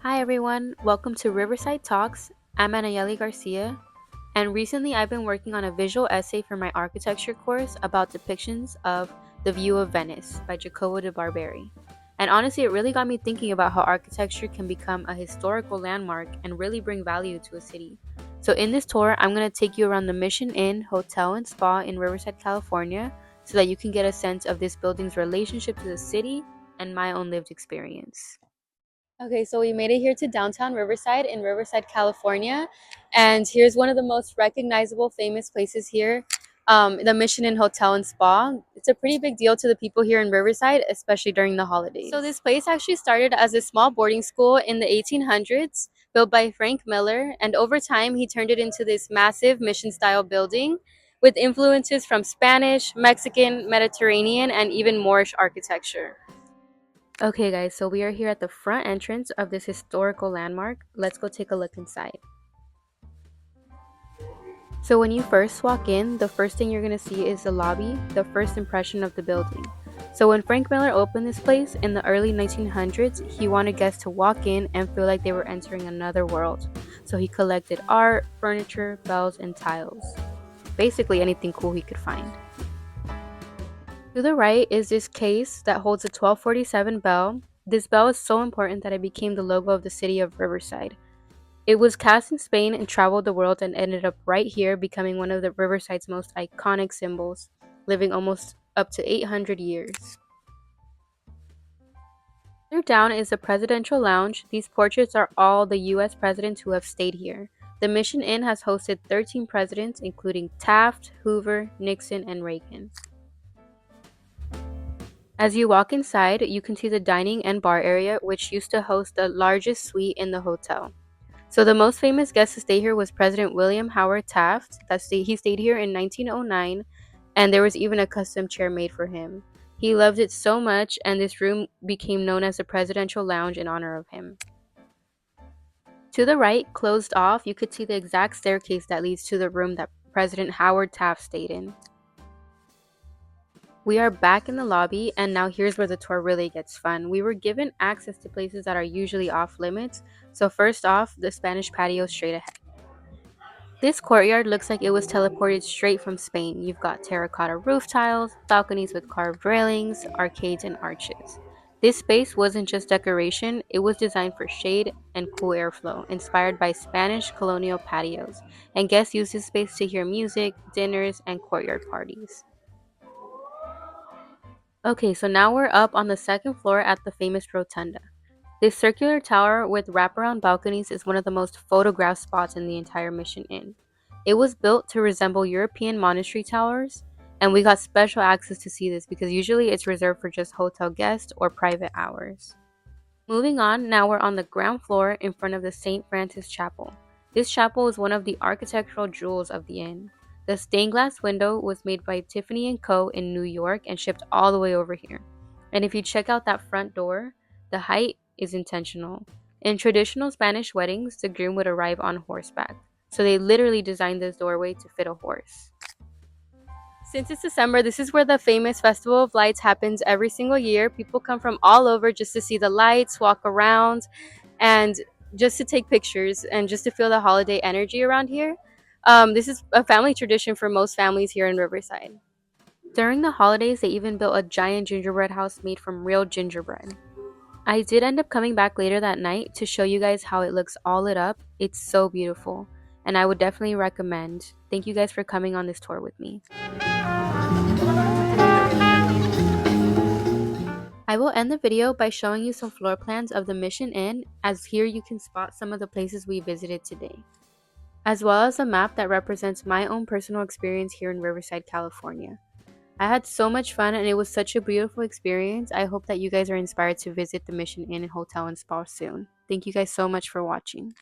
Hi everyone, welcome to Riverside Talks. I'm Anayeli Garcia, and recently I've been working on a visual essay for my architecture course about depictions of The View of Venice by Jacopo de Barberi. And honestly, it really got me thinking about how architecture can become a historical landmark and really bring value to a city. So in this tour, I'm going to take you around the Mission Inn Hotel and Spa in Riverside, California, so that you can get a sense of this building's relationship to the city and my own lived experience. Okay, so we made it here to downtown Riverside in Riverside, California. And here's one of the most recognizable famous places here, the Mission Inn Hotel and Spa. It's a pretty big deal to the people here in Riverside, especially during the holidays. So this place actually started as a small boarding school in the 1800s, built by Frank Miller. And over time, he turned it into this massive mission-style building with influences from Spanish, Mexican, Mediterranean, and even Moorish architecture. Okay guys, so we are here at the front entrance of this historical landmark. Let's go take a look inside. So when you first walk in, the first thing you're going to see is the lobby, the first impression of the building. So when Frank Miller opened this place in the early 1900s, he wanted guests to walk in and feel like they were entering another world. So he collected art, furniture, bells, and tiles. Basically anything cool he could find. To the right is this case that holds a 1247 bell. This bell is so important that it became the logo of the city of Riverside. It was cast in Spain and traveled the world and ended up right here, becoming one of the Riverside's most iconic symbols, living almost up to 800 years. Further down is the Presidential Lounge. These portraits are all the US presidents who have stayed here. The Mission Inn has hosted 13 presidents, including Taft, Hoover, Nixon, and Reagan. As you walk inside, you can see the dining and bar area, which used to host the largest suite in the hotel. So the most famous guest to stay here was President William Howard Taft. He stayed here in 1909, and there was even a custom chair made for him. He loved it so much, and this room became known as the Presidential Lounge in honor of him. To the right, closed off, you could see the exact staircase that leads to the room that President Howard Taft stayed in. We are back in the lobby, and now here's where the tour really gets fun. We were given access to places that are usually off limits. So first off, the Spanish patio straight ahead. This courtyard looks like it was teleported straight from Spain. You've got terracotta roof tiles, balconies with carved railings, arcades, and arches. This space wasn't just decoration, it was designed for shade and cool airflow, inspired by Spanish colonial patios, and guests used this space to hear music, dinners, and courtyard parties. Okay, so now we're up on the second floor at the famous rotunda. This circular tower with wraparound balconies is one of the most photographed spots in the entire Mission Inn. It was built to resemble European monastery towers, and we got special access to see this because usually it's reserved for just hotel guests or private hours. Moving on, now we're on the ground floor in front of the St. Francis Chapel. This chapel is one of the architectural jewels of the inn. The stained glass window was made by Tiffany & Co. in New York and shipped all the way over here. And if you check out that front door, the height is intentional. In traditional Spanish weddings, the groom would arrive on horseback. So they literally designed this doorway to fit a horse. Since it's December, this is where the famous Festival of Lights happens every single year. People come from all over just to see the lights, walk around, and just to take pictures and just to feel the holiday energy around here. This is a family tradition for most families here in Riverside. During the holidays, they even built a giant gingerbread house made from real gingerbread. I did end up coming back later that night to show you guys how it looks all lit up. It's so beautiful, and I would definitely recommend. Thank you guys for coming on this tour with me. I will end the video by showing you some floor plans of the Mission Inn, as here you can spot some of the places we visited today, as well as a map that represents my own personal experience here in Riverside, California. I had so much fun and it was such a beautiful experience. I hope that you guys are inspired to visit the Mission Inn Hotel and Spa soon. Thank you guys so much for watching.